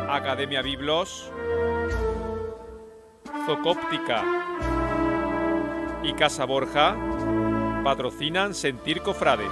Academia Biblos, Zocóptica y Casa Borja patrocinan Sentir Cofrade.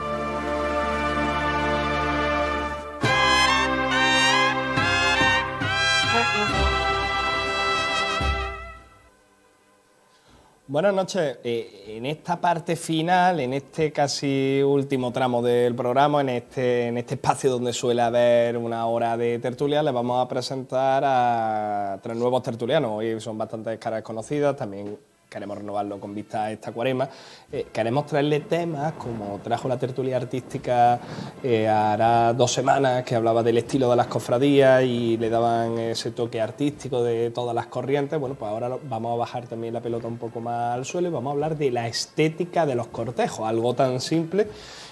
Buenas noches. En esta parte final, en este casi último tramo del programa, en este espacio donde suele haber una hora de tertulia, les vamos a presentar a 3 nuevos tertulianos. Hoy son bastantes caras conocidas, también queremos renovarlo con vista a esta cuaresma. Queremos traerle temas, como trajo la tertulia artística hará 2 semanas, que hablaba del estilo de las cofradías y le daban ese toque artístico de todas las corrientes. Bueno, pues ahora vamos a bajar también la pelota un poco más al suelo y vamos a hablar de la estética de los cortejos, algo tan simple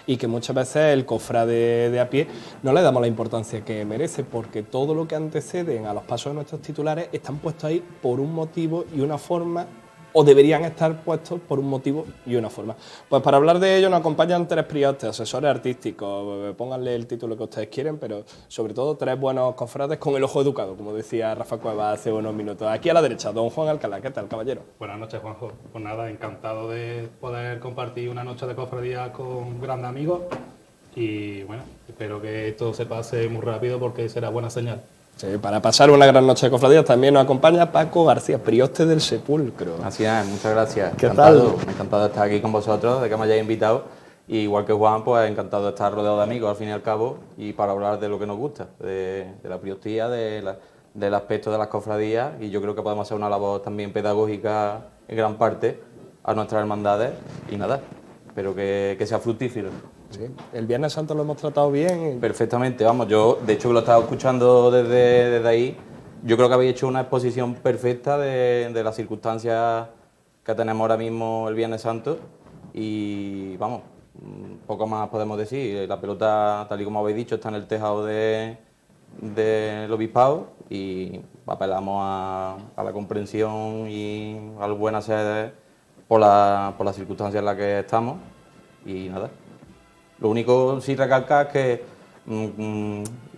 y que muchas veces el cofrade de a pie no le damos la importancia que merece, porque todo lo que antecede a los pasos de nuestros titulares están puestos ahí por un motivo y una forma, o deberían estar puestos por un motivo y una forma. Pues para hablar de ello nos acompañan 3 priostes, asesores artísticos, pónganle el título que ustedes quieren, pero sobre todo 3 buenos cofrades con el ojo educado, como decía Rafa Cueva hace unos minutos. Aquí a la derecha, don Juan Alcalá. ¿Qué tal, caballero? Buenas noches, Juanjo. Pues nada, encantado de poder compartir una noche de cofradía con grandes amigos y bueno, espero que esto se pase muy rápido porque será buena señal. Sí, para pasar una gran noche de cofradías también nos acompaña Paco García, prioste del Sepulcro. Así es, muchas gracias. ¿Qué encantado, tal? Encantado de estar aquí con vosotros, de que me hayáis invitado. Y igual que Juan, pues encantado de estar rodeado de amigos al fin y al cabo y para hablar de lo que nos gusta, de la priostía, del aspecto de las cofradías, y yo creo que podemos hacer una labor también pedagógica en gran parte a nuestras hermandades y nada, espero que sea fructífero. Sí, el Viernes Santo lo hemos tratado bien. Perfectamente, vamos, yo de hecho que lo he estado escuchando desde ahí, yo creo que habéis hecho una exposición perfecta de las circunstancias que tenemos ahora mismo el Viernes Santo y vamos, poco más podemos decir, la pelota, tal y como habéis dicho, está en el tejado del obispado y apelamos a la comprensión y al buen hacer por las circunstancias en las que estamos y nada. Lo único sí recalcar es que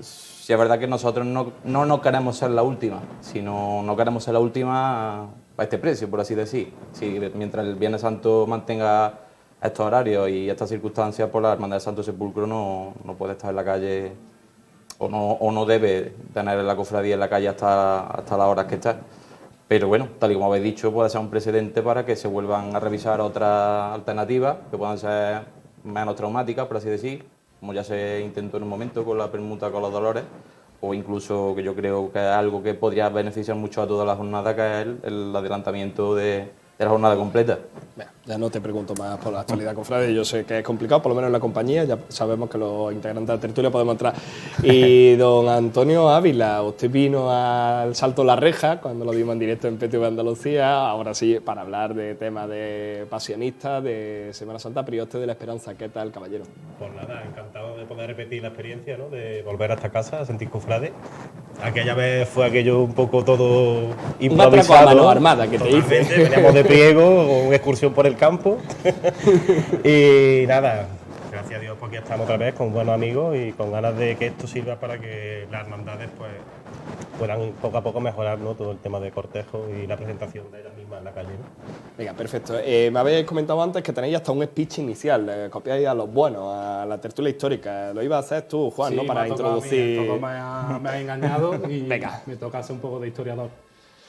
sí es verdad que nosotros no nos queremos ser la última, sino no queremos ser la última a este precio, por así decir. Si mientras el Viernes Santo mantenga estos horarios y estas circunstancias, por la Hermandad del Santo Sepulcro no puede estar en la calle o no debe tener la cofradía en la calle hasta las horas que está. Pero bueno, tal y como habéis dicho, puede ser un precedente para que se vuelvan a revisar otras alternativas que puedan ser menos traumáticas, por así decir, como ya se intentó en un momento con la permuta con los dolores, o incluso que yo creo que es algo que podría beneficiar mucho a toda la jornada, que es el adelantamiento de la jornada completa. Ya no te pregunto más por la actualidad, cofrade, yo sé que es complicado, por lo menos en la compañía, ya sabemos que los integrantes de la tertulia podemos entrar. Y don Antonio Ávila, usted vino al Salto La Reja, cuando lo dimos en directo en PTV Andalucía, ahora sí, para hablar de temas de pasionistas, de Semana Santa, prioste de la Esperanza. ¿Qué tal, caballero? Pues nada, encantado de poder repetir la experiencia, ¿no? De volver a esta casa, a Sentir Cofrade. Aquella vez fue aquello un poco todo improvisado. Un atraco a mano armada que te hice. Veníamos de pliego, con una excursión por el campo. Y nada, gracias a Dios, pues aquí estamos otra vez con buenos amigos y con ganas de que esto sirva para que las hermandades pues puedan poco a poco mejorar, ¿no? Todo el tema de cortejo y la presentación de ellas mismas en la calle, ¿no? Venga, perfecto. Me habéis comentado antes que tenéis hasta un speech inicial, copiáis a los buenos, a la tertulia histórica. Lo ibas a hacer tú, Juan, Sí, ¿no? Para introducir. Todo me ha engañado y Venga. me toca hacer un poco de historiador.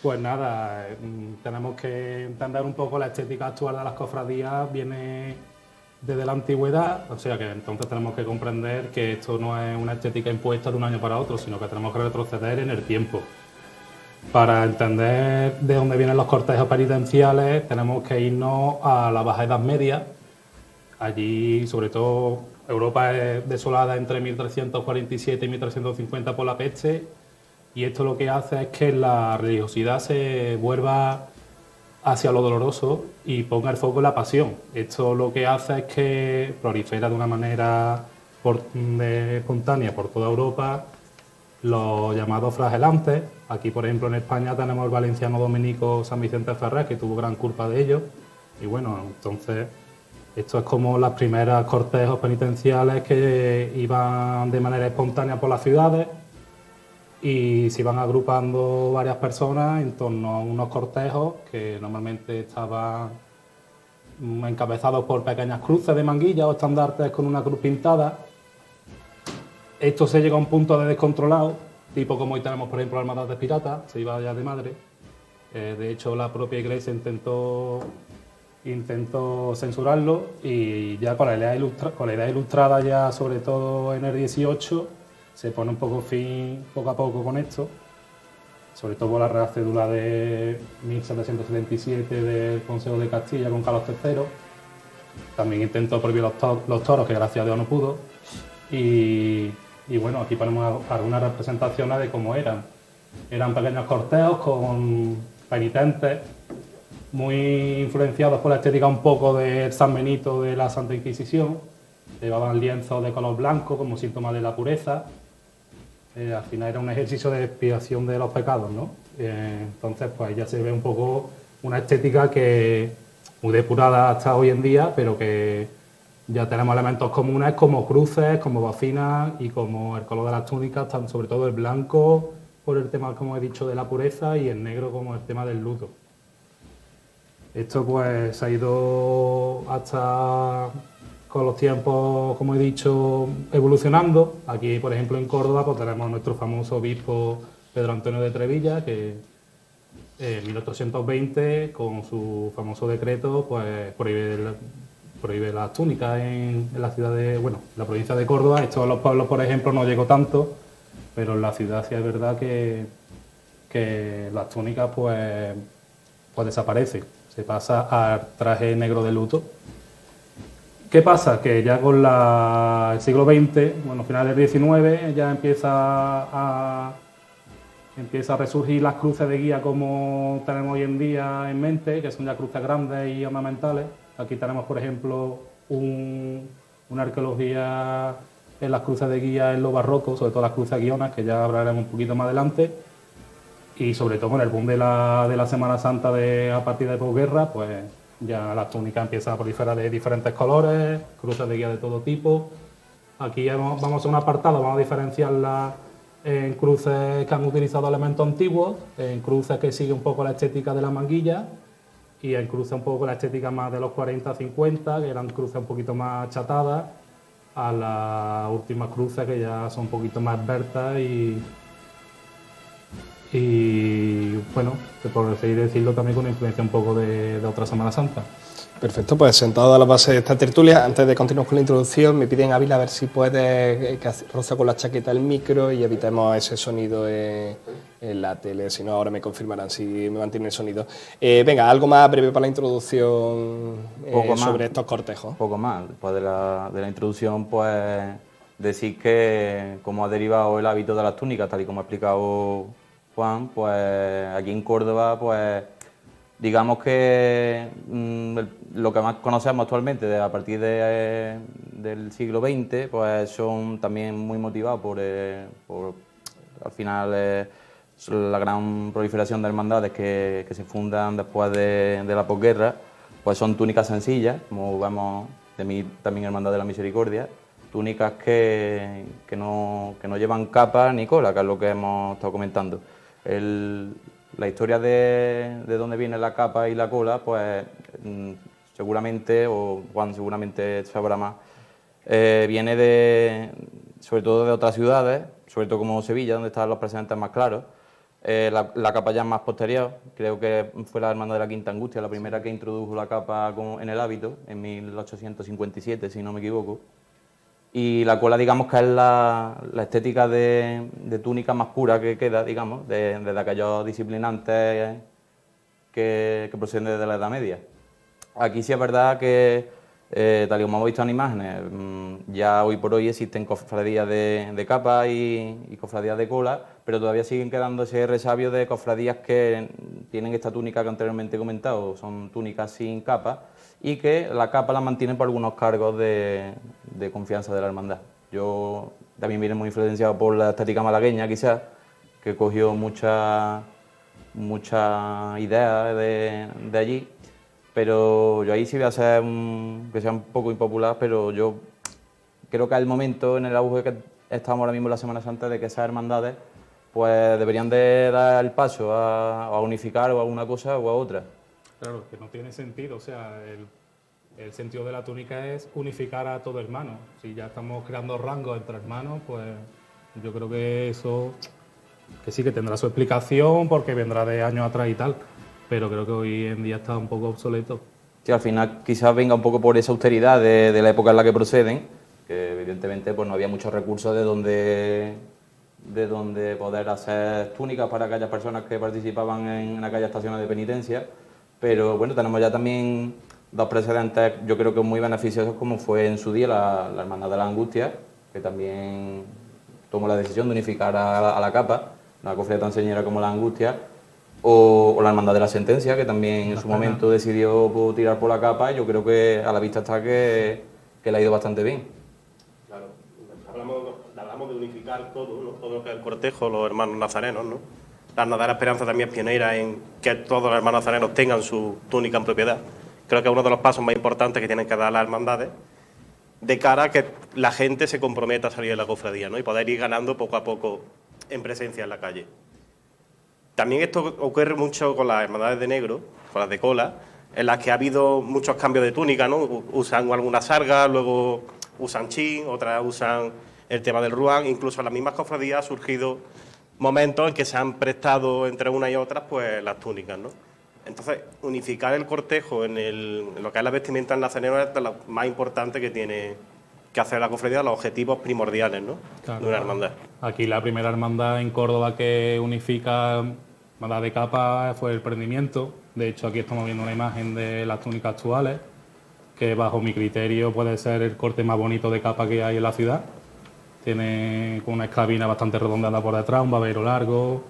Pues nada, tenemos que entender un poco la estética actual de las cofradías, viene desde la antigüedad, o sea que entonces tenemos que comprender que esto no es una estética impuesta de un año para otro, sino que tenemos que retroceder en el tiempo. Para entender de dónde vienen los cortejos penitenciales tenemos que irnos a la Baja Edad Media. Allí, sobre todo, Europa es desolada entre 1347 y 1350 por la peste, y esto lo que hace es que la religiosidad se vuelva hacia lo doloroso y ponga el foco en la pasión. Esto lo que hace es que prolifera de una manera espontánea por toda Europa los llamados flagelantes. Aquí, por ejemplo, en España tenemos el valenciano dominico San Vicente Ferrer, que tuvo gran culpa de ello. Y bueno, entonces esto es como las primeras cortejos penitenciales que iban de manera espontánea por las ciudades. y se iban agrupando varias personas en torno a unos cortejos que normalmente estaban encabezados por pequeñas cruces de manguilla o estandartes con una cruz pintada. Esto se llega a un punto de descontrolado, tipo como hoy tenemos, por ejemplo, armadas de piratas, se iba ya de madre. De hecho, la propia Iglesia intentó censurarlo y ya con la idea ilustrada ya, sobre todo en el 18, se pone un poco fin poco a poco con esto, sobre todo por la Real Cédula de 1777 del Consejo de Castilla con Carlos III. También intentó prohibir los toros, que gracias a Dios no pudo. Y bueno, aquí ponemos algunas representaciones de cómo eran. Eran pequeños cortejos con penitentes, muy influenciados por la estética un poco del San Benito de la Santa Inquisición. Llevaban lienzos de color blanco como síntoma de la pureza. Al final era un ejercicio de expiación de los pecados, ¿no? Entonces, pues ya se ve un poco una estética que muy depurada hasta hoy en día, pero que ya tenemos elementos comunes como cruces, como bocinas y como el color de las túnicas, sobre todo el blanco por el tema, como he dicho, de la pureza, y el negro como el tema del luto. Esto pues se ha ido hasta con los tiempos, como he dicho, evolucionando. Aquí, por ejemplo, en Córdoba, pues tenemos a nuestro famoso obispo Pedro Antonio de Trevilla, que en 1820, con su famoso decreto, pues prohíbe las túnicas en la ciudad de, bueno, en la provincia de Córdoba. Esto en los pueblos, por ejemplo, no llegó tanto, pero en la ciudad sí es verdad que las túnicas pues desaparecen. Se pasa al traje negro de luto. ¿Qué pasa? Que ya con el siglo XX, bueno, finales del XIX, ya empieza a resurgir las cruces de guía como tenemos hoy en día en mente, que son ya cruces grandes y ornamentales. Aquí tenemos, por ejemplo, una arqueología en las cruces de guía en lo barroco, sobre todo las cruces guionas, que ya hablaremos un poquito más adelante. Y sobre todo en el boom de la Semana Santa a partir de posguerra, pues ya las túnicas empiezan a proliferar de diferentes colores, cruces de guía de todo tipo. Aquí vamos a un apartado, vamos a diferenciarlas en cruces que han utilizado elementos antiguos, en cruces que siguen un poco la estética de la manguilla y en cruces un poco la estética más de los 40-50, que eran cruces un poquito más achatadas, a las últimas cruces que ya son un poquito más esbeltas y bueno, por seguir decirlo, también con una influencia un poco de otra Semana Santa. Perfecto, pues sentado a la base de esta tertulia, antes de continuar con la introducción, me piden, Ávila, a ver si puedes que roza con la chaqueta el micro y evitemos ese sonido en la tele, si no ahora me confirmarán si me mantiene el sonido. Venga, algo más breve para la introducción sobre estos cortejos. Un poco más, después de la introducción, pues decir que como ha derivado el hábito de las túnicas, tal y como ha explicado Juan, pues aquí en Córdoba, pues digamos que lo que más conocemos actualmente a partir del siglo XX, pues son también muy motivados por al final la gran proliferación de hermandades que se fundan después de la posguerra, pues son túnicas sencillas, como vemos también Hermandad de la Misericordia, túnicas que no llevan capa ni cola, que es lo que hemos estado comentando. La historia de dónde viene la capa y la cola, pues seguramente, o Juan seguramente sabrá más, viene sobre todo de otras ciudades, sobre todo como Sevilla, donde están los precedentes más claros. La capa ya es más posterior, creo que fue la Hermandad de la Quinta Angustia la primera que introdujo la capa en el hábito, en 1857, si no me equivoco. Y la cola, digamos que es la estética de túnica más pura que queda, digamos, desde aquellos disciplinantes que proceden de la Edad Media. Aquí sí es verdad que, tal y como hemos visto en imágenes, ya hoy por hoy existen cofradías de capa y cofradías de cola, pero todavía siguen quedando ese resabio de cofradías que tienen esta túnica que anteriormente he comentado, son túnicas sin capa, y que la capa la mantienen por algunos cargos de confianza de la hermandad. Yo también viene muy influenciado por la estética malagueña, quizás, que cogió mucha idea de allí, pero yo ahí sí voy a ser que sea un poco impopular, pero yo creo que es el momento en el auge que estamos ahora mismo en la Semana Santa de que esas hermandades pues deberían de dar el paso a unificar o a una cosa o a otra. Claro, que no tiene sentido. O sea, el sentido de la túnica es unificar a todo hermano. Si ya estamos creando rangos entre hermanos, pues yo creo que eso, que sí que tendrá su explicación porque vendrá de años atrás y tal, pero creo que hoy en día está un poco obsoleto. Sí, al final quizás venga un poco por esa austeridad de la época en la que proceden, que evidentemente pues no había muchos recursos de donde poder hacer túnicas para aquellas personas que participaban en aquellas estaciones de penitencia, pero bueno, tenemos ya también dos precedentes, yo creo que muy beneficiosos, como fue en su día la Hermandad de la Angustia, que también tomó la decisión de unificar a la capa, una cofradía tan señera como la Angustia, o la Hermandad de la Sentencia, que también en su momento decidió tirar por la capa, y yo creo que a la vista está que le ha ido bastante bien. Claro, hablamos de unificar todo, ¿no? Todo lo que es el cortejo, los hermanos nazarenos, ¿no? La Hermandad de la Esperanza también es pionera en que todos los hermanos nazarenos tengan su túnica en propiedad. Creo que es uno de los pasos más importantes que tienen que dar las hermandades de cara a que la gente se comprometa a salir de la cofradía, ¿no? Y poder ir ganando poco a poco en presencia en la calle. También esto ocurre mucho con las hermandades de negro, con las de cola, en las que ha habido muchos cambios de túnica, ¿no? Usan alguna sarga, luego usan chin, otras usan el tema del ruán, incluso en las mismas cofradías ha surgido momentos en que se han prestado entre una y otra pues las túnicas, ¿no? Entonces, unificar el cortejo en lo que es la vestimenta del nazareno es de lo más importante que tiene que hacer la cofradía, los objetivos primordiales, ¿no? Claro, de una hermandad. Aquí la primera hermandad en Córdoba que unifica hermandad de capa fue el Prendimiento. De hecho, aquí estamos viendo una imagen de las túnicas actuales, que bajo mi criterio puede ser el corte más bonito de capa que hay en la ciudad. Tiene una esclavina bastante redondeada por detrás, un babero largo,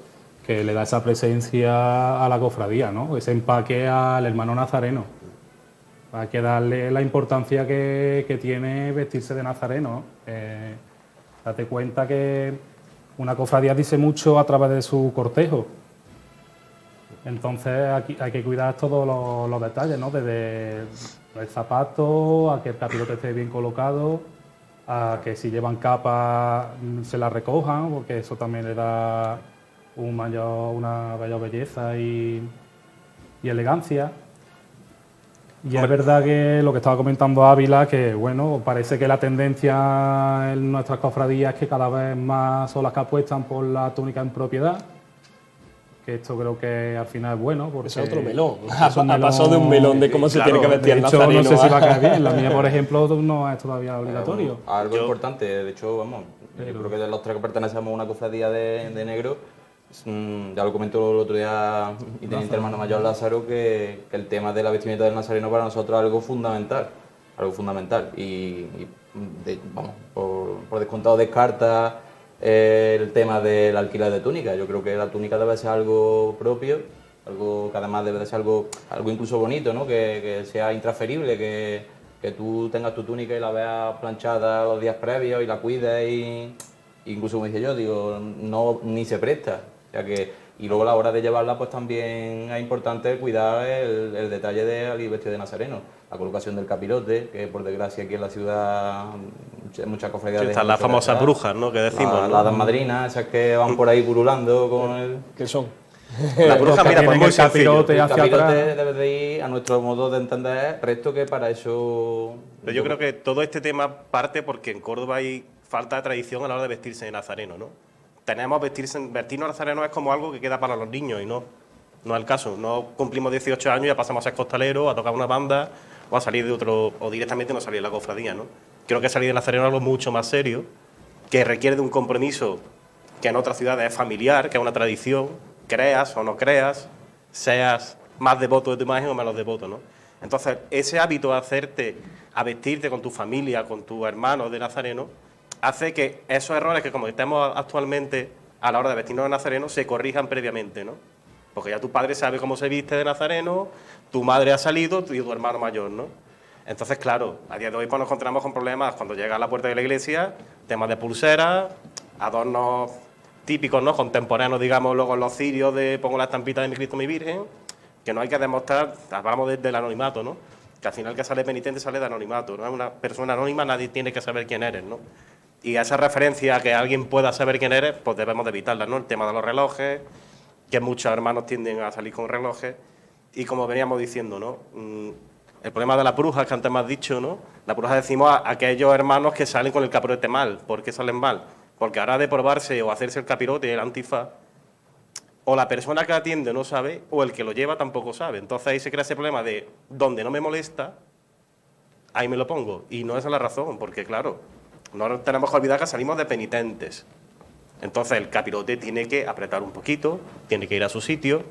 que le da esa presencia a la cofradía, ¿no? Ese empaque al hermano nazareno. Hay que darle la importancia que tiene vestirse de nazareno. Date cuenta que una cofradía dice mucho a través de su cortejo. Entonces aquí hay que cuidar todos los detalles, ¿no? Desde el zapato, a que el capirote esté bien colocado, a que si llevan capa se la recojan, porque eso también le da una mayor belleza y elegancia. Y es verdad que lo que estaba comentando Ávila, que bueno, parece que la tendencia en nuestras cofradías es que cada vez más son las que apuestan por la túnica en propiedad, que esto creo que al final es bueno. Porque es otro melón. Ha pasado de un melón de cómo se tiene que vestir el nazareno. No sé si va a caer bien. La mía, por ejemplo, no es todavía obligatorio. Algo importante, de hecho, vamos, yo creo que de los tres que pertenecemos a una cofradía de negro, ya lo comentó el otro día y teniente hermano mayor Lázaro, que el tema de la vestimenta del nazareno para nosotros es algo fundamental. Vamos, por descontado descarta el tema del alquiler de túnica. Yo creo que la túnica debe ser algo propio, algo que además debe de ser algo incluso bonito, ¿no? Que sea intransferible, que tú tengas tu túnica y la veas planchada los días previos y la cuides y incluso, como dije yo, digo, no ni se presta. O sea y luego a la hora de llevarla pues también es importante cuidar el detalle del vestido de nazareno, la colocación del capirote, que por desgracia aquí en la ciudad muchas cofradías... Sí, están las famosas brujas, ¿no? Que decimos, ¿no? Las madrinas, esas que van por ahí purulando con el... ¿Qué son? La bruja, mira, pues muy sencillo. El capirote debe de ir, a nuestro modo de entender, recto, que para eso... Pero yo creo que todo este tema parte porque en Córdoba hay falta de tradición a la hora de vestirse de nazareno, ¿no? Vestirnos nazareno es como algo que queda para los niños y no es el caso. No cumplimos 18 años y ya pasamos a ser costaleros, a tocar una banda o a salir de otro, o directamente no salir de la cofradía, ¿no? Creo que salir de nazareno es algo mucho más serio, que requiere de un compromiso que en otras ciudades es familiar, que es una tradición, creas o no creas, seas más devoto de tu imagen o menos devoto, ¿no? Entonces, ese hábito de a vestirte con tu familia, con tus hermanos de nazareno, hace que esos errores que cometemos actualmente a la hora de vestirnos de nazareno se corrijan previamente, ¿no? Porque ya tu padre sabe cómo se viste de nazareno, tu madre ha salido y tu hermano mayor, ¿no? Entonces, claro, a día de hoy pues, nos encontramos con problemas cuando llega a la puerta de la iglesia, temas de pulseras, adornos típicos, ¿no? Contemporáneos, digamos, luego los cirios de pongo la estampita de mi Cristo, mi Virgen, que no hay que demostrar, hablamos del anonimato, ¿no? Que al final que sale penitente sale de anonimato, ¿no? Es una persona anónima, nadie tiene que saber quién eres, ¿no? Y a esa referencia a que alguien pueda saber quién eres, pues debemos de evitarla, ¿no? El tema de los relojes, que muchos hermanos tienden a salir con relojes, y como veníamos diciendo, ¿no? El problema de las brujas, que antes me has dicho, ¿no? Las brujas decimos a aquellos hermanos que salen con el capirote mal. ¿Por qué salen mal? Porque ahora de probarse o hacerse el capirote, el antifaz, o la persona que atiende no sabe, o el que lo lleva tampoco sabe. Entonces ahí se crea ese problema de donde no me molesta, ahí me lo pongo. Y no esa es la razón, porque claro, no tenemos que olvidar que salimos de penitentes. Entonces el capirote tiene que apretar un poquito, tiene que ir a su sitio,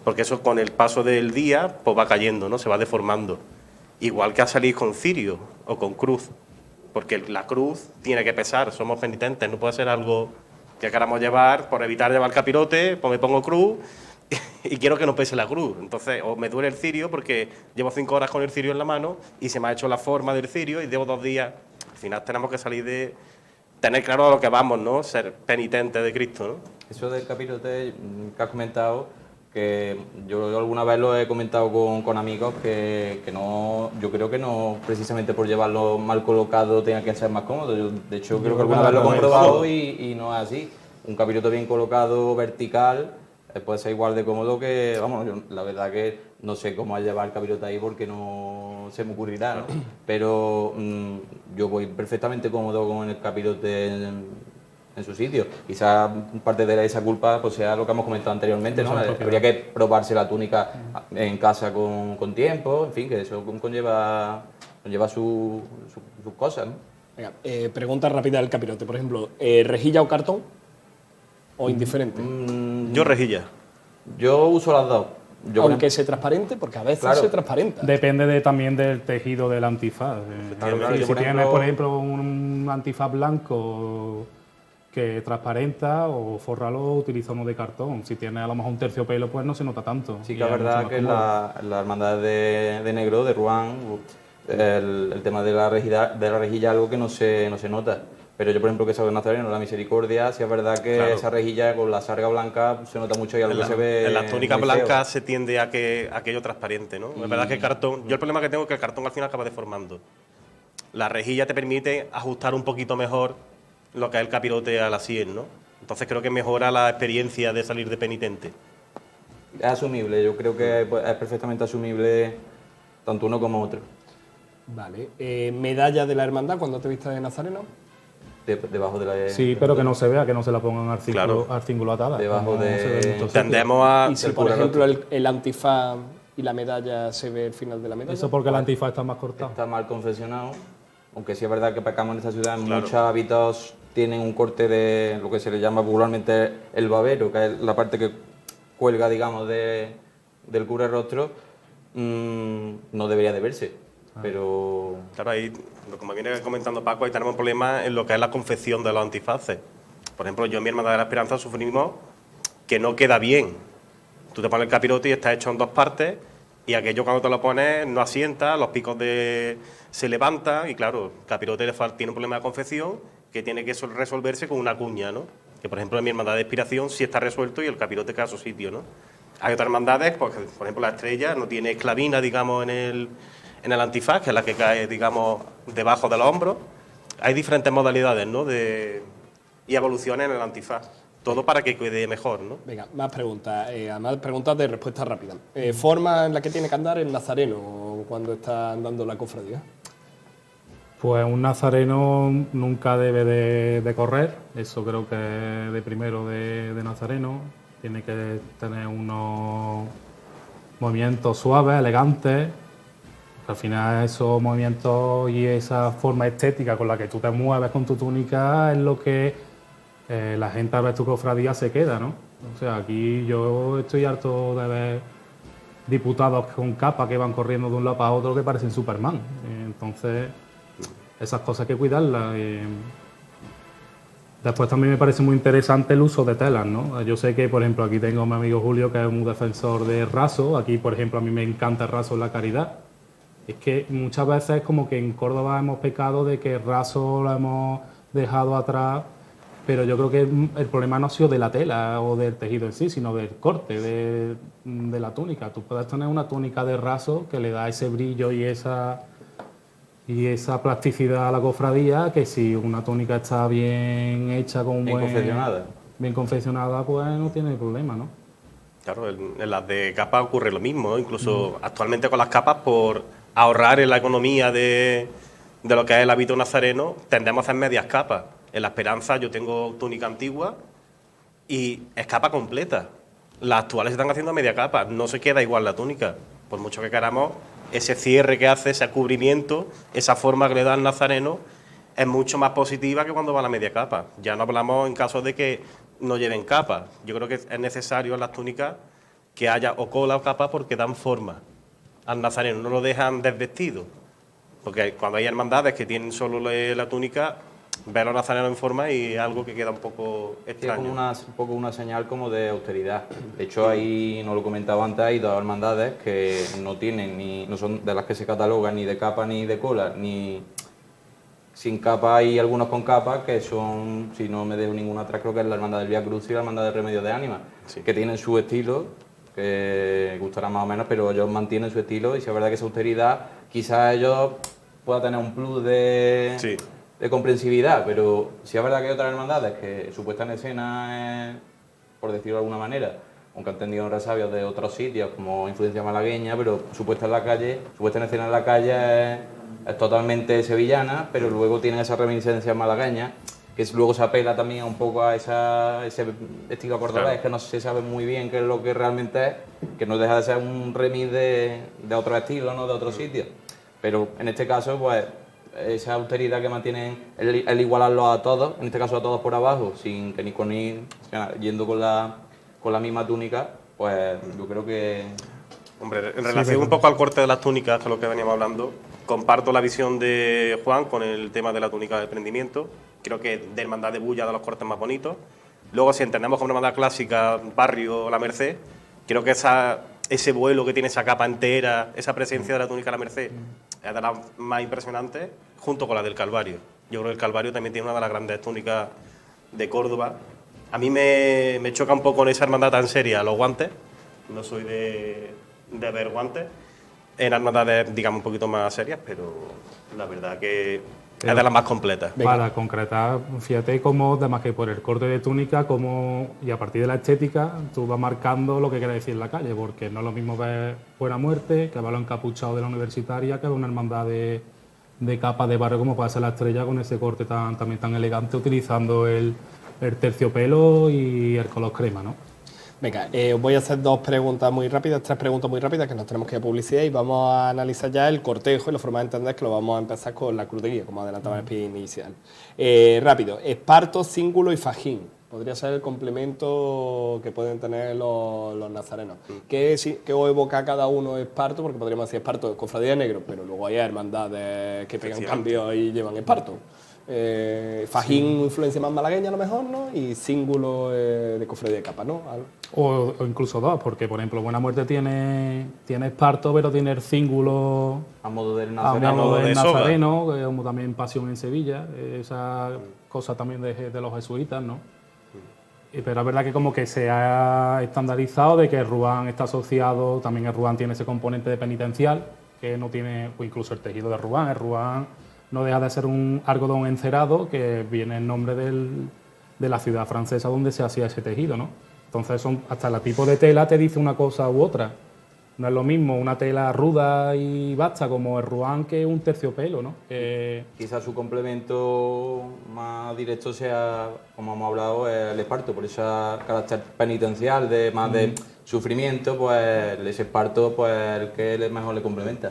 porque eso con el paso del día pues va cayendo, ¿no? Se va deformando. Igual que a salir con cirio o con cruz, porque la cruz tiene que pesar, somos penitentes, no puede ser algo que queramos llevar, por evitar llevar capirote, pues me pongo cruz y quiero que no pese la cruz. Entonces, o me duele el cirio porque llevo 5 horas con el cirio en la mano y se me ha hecho la forma del cirio y llevo 2 días. Al final tenemos que salir de tener claro a lo que vamos, ¿no? Ser penitentes de Cristo, ¿no? Eso del capirote que has comentado, que yo alguna vez lo he comentado con amigos, que no, yo creo que no precisamente por llevarlo mal colocado tenga que ser más cómodo. Yo, de hecho, creo que alguna vez lo he comprobado y no es así. Un capirote bien colocado, vertical, puede ser igual de cómodo que, vamos, yo, la verdad que no sé cómo llevar el capirote ahí porque no se me ocurrirá, ¿no? Pero yo voy perfectamente cómodo con el capirote en su sitio. Quizás parte de esa culpa pues sea lo que hemos comentado anteriormente, ¿no? Habría que probarse la túnica en casa con tiempo, en fin, que eso conlleva sus cosas, ¿no? Venga, pregunta rápida del capirote, por ejemplo, ¿rejilla o cartón? ¿O indiferente? Yo rejilla. Yo uso las dos. Aunque sea transparente, porque a veces claro, se transparenta. Depende también del tejido del antifaz. Claro, claro, Si tienes, por ejemplo, un antifaz blanco que transparenta, o forralo utilizamos de cartón. Si tienes a lo mejor un terciopelo, pues no se nota tanto. Sí, que es verdad que la hermandad de negro, de Rouen, el tema de la rejilla es algo que no se nota. Pero yo, por ejemplo, que soy nazareno, la misericordia, sí es verdad que claro, esa rejilla con la sarga blanca se nota mucho y algo que se ve. En las túnicas blancas se tiende a que aquello transparente, ¿no? Es verdad que el cartón. Yo el problema que tengo es que el cartón al final acaba deformando. La rejilla te permite ajustar un poquito mejor lo que es el capirote a la sien, ¿no? Entonces creo que mejora la experiencia de salir de penitente. Es asumible, yo creo que es perfectamente asumible tanto uno como otro. Vale. ¿Medalla de la hermandad cuando te vistas de nazareno? Debajo de la... Sí, pero que no se vea, que no se la pongan al cíngulo atada. Debajo de... Tendemos a... Y si, por ejemplo, el antifaz y la medalla se ve el final de la medalla. Eso porque el antifaz está más cortado. Está mal confeccionado, aunque sí es verdad que pecamos en esta ciudad, en muchos hábitos tienen un corte de lo que se le llama popularmente el babero, que es la parte que cuelga, digamos, del cura rostro, no debería de verse, pero... Claro, ahí, como viene comentando Paco, ahí tenemos un problema en lo que es la confección de los antifaces. Por ejemplo, yo en mi Hermandad de la Esperanza sufrimos que no queda bien. Tú te pones el capirote y está hecho en 2 partes, y aquello cuando te lo pones no asienta, los picos se levantan, y claro, el capirote tiene un problema de confección que tiene que resolverse con una cuña, ¿no? Que por ejemplo en mi hermandad de expiración sí está resuelto y el capirote queda a su sitio, ¿no? Hay otras hermandades, pues, por ejemplo la estrella no tiene esclavina, digamos, en el antifaz, que es la que cae, digamos, debajo de los hombros. Hay diferentes modalidades, ¿no? Y evoluciones en el antifaz. Todo para que quede mejor, ¿no? Venga, más preguntas. Además, preguntas de respuesta rápida. ¿Forma en la que tiene que andar el nazareno cuando está andando la cofradía? Pues un nazareno nunca debe de correr, eso creo que es de primero de nazareno. Tiene que tener unos movimientos suaves, elegantes. Al final esos movimientos y esa forma estética con la que tú te mueves con tu túnica es lo que la gente al ver tu cofradía se queda, ¿no? O sea, aquí yo estoy harto de ver diputados con capa que van corriendo de un lado para otro que parecen Superman. Entonces, esas cosas hay que cuidarlas. Después también me parece muy interesante el uso de telas, ¿no? Yo sé que, por ejemplo, aquí tengo a mi amigo Julio, que es un defensor de raso. Aquí, por ejemplo, a mí me encanta el raso en la Caridad. Es que muchas veces como que en Córdoba hemos pecado de que el raso lo hemos dejado atrás, pero yo creo que el problema no ha sido de la tela o del tejido en sí, sino del corte de la túnica. Tú puedes tener una túnica de raso que le da ese brillo y esa Y esa plasticidad a la cofradía, que si una túnica está bien hecha, con Bien confeccionada. bien confeccionada, pues no tiene problema, ¿no? Claro, en las de capa ocurre lo mismo, ¿no? Incluso actualmente con las capas, por ahorrar en la economía de lo que es el hábito nazareno, tendemos a hacer medias capas. En la Esperanza yo tengo túnica antigua y es capa completa. Las actuales se están haciendo a media capa, no se queda igual la túnica. Por mucho que queramos, ese cierre que hace, ese cubrimiento, esa forma que le da el nazareno, es mucho más positiva que cuando va a la media capa. Ya no hablamos en caso de que no lleven capa. Yo creo que es necesario en las túnicas que haya o cola o capa porque dan forma al nazareno, no lo dejan desvestido. Porque cuando hay hermandades que tienen solo la túnica, ver a los nazarenos en forma y es algo que queda un poco Es extraño. como un poco una señal como de austeridad. De hecho, ahí, no lo comentaba antes, hay dos hermandades que no tienen no son de las que se catalogan ni de capa ni de cola, ni sin capa. Hay algunos con capa que son, si no me dejo ninguna atrás, creo que es la hermandad del Vía Cruz y la hermandad del Remedio de Ánima, Sí. que tienen su estilo, que gustará más o menos, pero ellos mantienen su estilo y si es verdad que esa austeridad, quizás ellos puedan tener un plus de... Sí. de comprensividad, pero sí es verdad que hay otras hermandades que su puesta en escena es, por decirlo de alguna manera, aunque han tenido resabios de otros sitios como influencia malagueña, pero su puesta en escena en la calle es totalmente sevillana, pero luego tiene esa reminiscencia malagueña, que luego se apela también un poco a ese estilo cordobés, Claro. que no se sabe muy bien qué es lo que realmente es, que no deja de ser un remix de otro estilo, ¿no? De otro sitio. Pero en este caso, pues, esa austeridad que mantienen, el igualarlo a todos, en este caso a todos por abajo, sin que yendo con la misma túnica, pues yo creo que... Hombre, en relación un poco al corte de las túnicas, que es lo que veníamos hablando, comparto la visión de Juan con el tema de la túnica de prendimiento. Creo que de Hermandad de Bulla de los cortes más bonitos. Luego, si entendemos como hermandad clásica, Barrio La Merced, creo que ese vuelo que tiene esa capa entera, esa presencia de la túnica de La Merced, es de las más impresionantes, junto con la del Calvario. Yo creo que el Calvario también tiene una de las grandes túnicas de Córdoba. A mí me choca un poco en esa hermandad tan seria los guantes. No soy de ver guantes. En hermandades, digamos, un poquito más serias, pero la verdad que es de las más completas. Para concretar, fíjate cómo, además que por el corte de túnica, y a partir de la estética, tú vas marcando lo que quiere decir la calle, porque no es lo mismo ver Buena Muerte, que verlo encapuchado de la universitaria, que ver una hermandad de capa de barrio como puede ser la Estrella, con ese corte también tan elegante, utilizando el terciopelo y el color crema, ¿no? Venga, os voy a hacer tres preguntas muy rápidas, que nos tenemos que ir a publicidad y vamos a analizar ya el cortejo y la forma de entender, que lo vamos a empezar con la cruz de guía, como adelantaba en el pie inicial. Rápido, esparto, cíngulo y fajín. Podría ser el complemento que pueden tener los nazarenos. ¿Qué os evoca cada uno esparto? Porque podríamos decir esparto de cofradía de negro, pero luego hay hermandades que pegan cambio y llevan esparto. Fajín, influencia más malagueña a lo mejor, ¿no? Y cíngulo de cofradía de capa, ¿no? O incluso dos, porque por ejemplo Buena Muerte tiene esparto, pero tiene el cíngulo A modo del a nazareno. modo del de soga. nazareno, que es como también Pasión en Sevilla, esa cosa también de los jesuitas, ¿no? Pero es verdad que como que se ha estandarizado de que el Ruán está asociado, también el Ruán tiene ese componente de penitencial, que no tiene, o incluso el tejido de Ruán. El Ruán no deja de ser un algodón encerado que viene en nombre de la ciudad francesa donde se hacía ese tejido, ¿no? Entonces hasta el tipo de tela te dice una cosa u otra. No es lo mismo una tela ruda y basta como el Ruán que un terciopelo, ¿no? Quizás su complemento más directo sea, como hemos hablado, el esparto, por ese carácter penitencial, de sufrimiento, pues ese esparto pues el que mejor le complementa.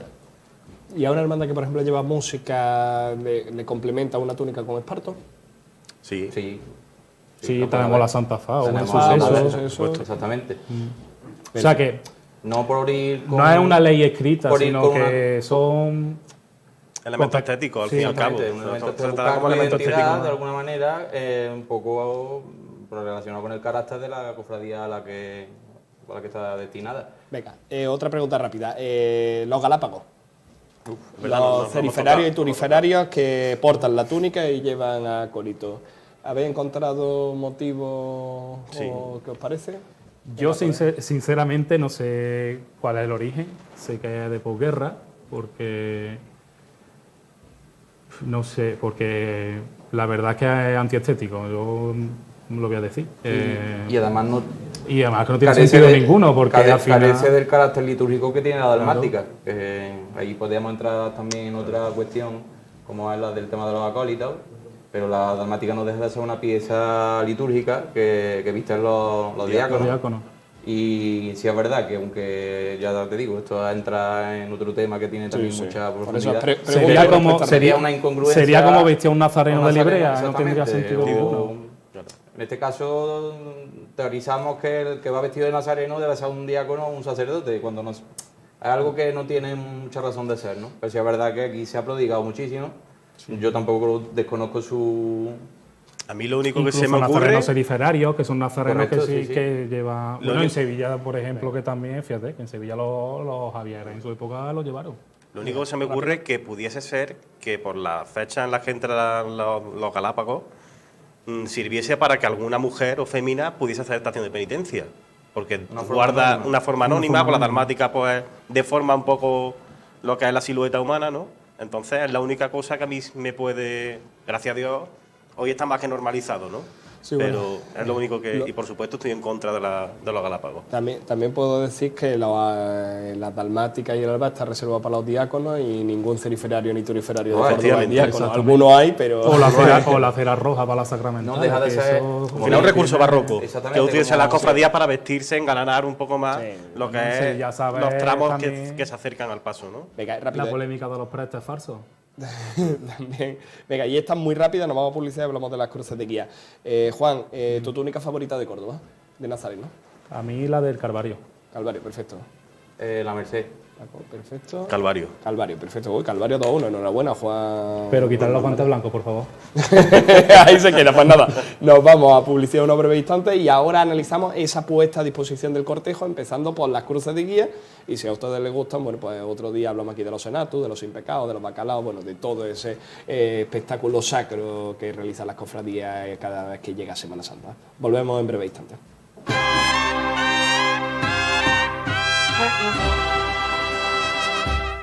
¿Y a una hermandad que, por ejemplo, lleva música, le complementa una túnica con esparto? Sí. Sí, tenemos la Santa Fa o un Tenemos suceso. exactamente. O sea que No por ir con... no es una ley escrita, por ir sino con que son... Elemento estético, al Sí, fin y al cabo. Exactamente, un elemento Se de trata buscar como la elemento identidad, estético. de alguna manera, un poco relacionado con el carácter de la cofradía a la que está destinada. Venga, otra pregunta rápida. Los Galápagos. ¿verdad? Nos Los hemos ceriferarios y tocado. turiferarios que portan la túnica y llevan a corito. ¿Habéis encontrado motivos Sí. que os parece? Yo sinceramente no sé cuál es el origen, sé que es de posguerra, porque No sé, porque la verdad es que es antiestético, yo lo voy a decir. Y además no Y además que no tiene sentido ninguno, porque al final... carece del carácter litúrgico que tiene la dalmática. Ahí podríamos entrar también en otra cuestión, como es la del tema de los acólitos, pero la dalmática no deja de ser una pieza litúrgica que visten los diáconos. Y sí es verdad que, aunque ya te digo, esto entra en otro tema que tiene también mucha profundidad. Sería una incongruencia. Sería como vestir a un nazareno de librea, no tendría sentido ninguno. En este caso, teorizamos que el que va vestido de nazareno debe ser un diácono o un sacerdote, cuando es algo que no tiene mucha razón de ser, ¿no? Pero sí es verdad que aquí se ha prodigado muchísimo. Yo tampoco desconozco su... A mí lo único que Incluso se me ocurre... nazarenos seriferarios, que son nazarenos. Correcto, que sí. que llevan... Lo Bueno, en único- Sevilla, por ejemplo, que también, fíjate, que en Sevilla los Javieres en su época los llevaron. Lo único que se me ocurre es que pudiese ser que por la fecha en la que entran los Galápagos sirviese para que alguna mujer o fémina pudiese hacer estación de penitencia. Porque guarda una forma anónima, con la dalmática pues deforma un poco lo que es la silueta humana, ¿no? Entonces es la única cosa que a mí me puede, gracias a Dios, hoy está más que normalizado, ¿no? Sí, pero bueno. es lo único que... Y por supuesto estoy en contra de los Galápagos. También puedo decir que la dalmática y el alba está reservado para los diáconos y ningún ceriferario ni turiferario de Córdoba es efectivamente, diácono. Algunos hay, pero... O la cera roja para la sacramental. No deja de ser- Como un recurso barroco, Exactamente, que utiliza como- la cofradía para vestirse, engalanar un poco más lo que Sí, es ya sabes los tramos también- que se acercan al paso, ¿no? Venga, rápido. La polémica de los prestes falsos. También. Venga, y esta es muy rápida, nos vamos a publicidad y hablamos de las cruces de guía. Juan, tu túnica favorita de Córdoba, de Nazareno. A mí la del Calvario. Calvario, perfecto. la Merced. Perfecto. Calvario. Calvario, perfecto. Uy, Calvario 2-1, enhorabuena, Juan. Pero quitar los guantes blancos, por favor. Ahí se queda, pues nada. Nos vamos a publicidad unos breves instantes y ahora analizamos esa puesta a disposición del cortejo, empezando por las cruces de guía. Y si a ustedes les gustan, bueno, pues otro día hablamos aquí de los senatus, de los impecados, de los bacalaos, bueno, de todo ese espectáculo sacro que realizan las cofradías cada vez que llega Semana Santa. Volvemos en breves instantes.